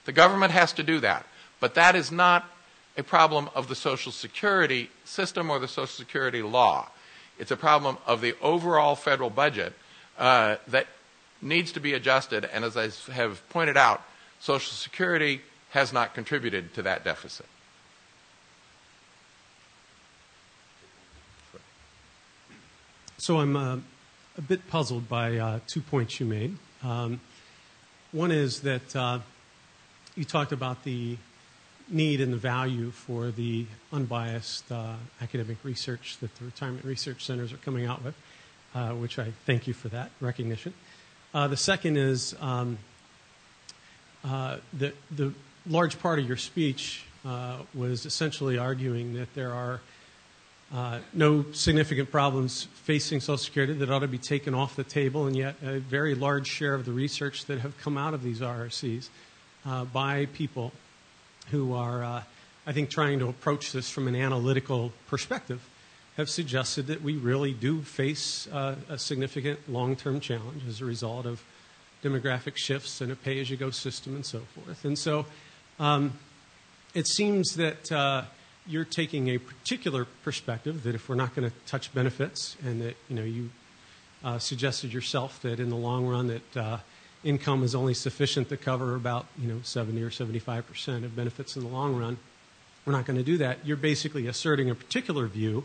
The government has to do that. But that is not a problem of the Social Security system or the Social Security law. It's a problem of the overall federal budget that needs to be adjusted. And as I have pointed out, Social Security has not contributed to that deficit. So I'm a bit puzzled by 2 points you made. One is that you talked about the need and the value for the unbiased academic research that the retirement research centers are coming out with, which I thank you for that recognition. The second is the large part of your speech was essentially arguing that there are no significant problems facing Social Security that ought to be taken off the table, and yet a very large share of the research that have come out of these RRCs by people who are, I think, trying to approach this from an analytical perspective have suggested that we really do face a significant long-term challenge as a result of demographic shifts and a pay-as-you-go system and so forth. And so it seems that you're taking a particular perspective that if we're not going to touch benefits, and that you suggested yourself that in the long run that income is only sufficient to cover about 70 or 75% of benefits in the long run, we're not going to do that. You're basically asserting a particular view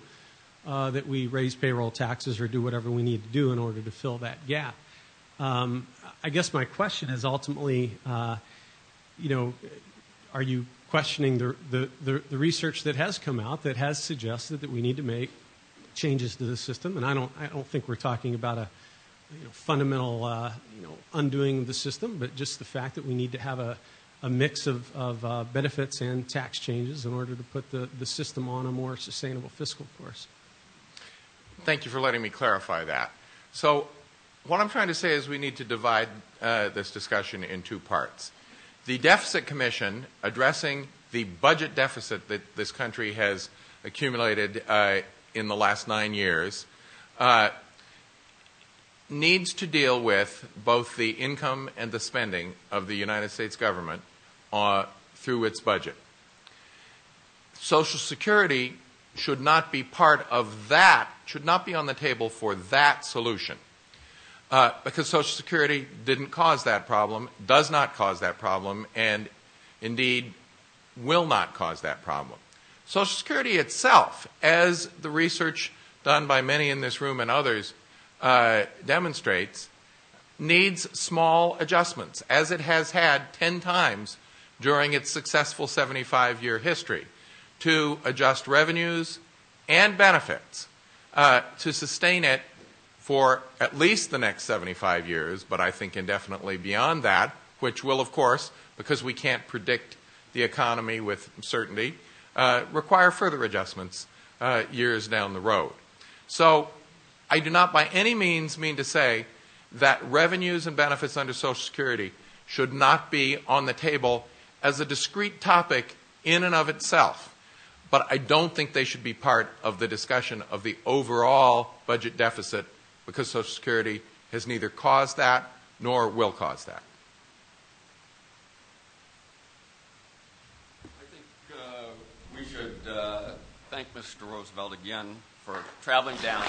that we raise payroll taxes or do whatever we need to do in order to fill that gap. I guess my question is ultimately, are you questioning the research that has come out that has suggested that we need to make changes to the system? And I don't think we're talking about a fundamental undoing of the system, but just the fact that we need to have a mix of benefits and tax changes in order to put the system on a more sustainable fiscal course. Thank you for letting me clarify that. So what I'm trying to say is we need to divide this discussion in two parts. The Deficit Commission, addressing the budget deficit that this country has accumulated in the last 9 years, needs to deal with both the income and the spending of the United States government through its budget. Social Security should not be part of that, should not be on the table for that solution. Because Social Security didn't cause that problem, does not cause that problem, and indeed will not cause that problem. Social Security itself, as the research done by many in this room and others demonstrates, needs small adjustments, as it has had 10 times during its successful 75-year history, to adjust revenues and benefits to sustain it for at least the next 75 years, but I think indefinitely beyond that, which will, of course, because we can't predict the economy with certainty, require further adjustments years down the road. So I do not by any means mean to say that revenues and benefits under Social Security should not be on the table as a discrete topic in and of itself. But I don't think they should be part of the discussion of the overall budget deficit, because Social Security has neither caused that nor will cause that. I think we should thank Mr. Roosevelt again for traveling down.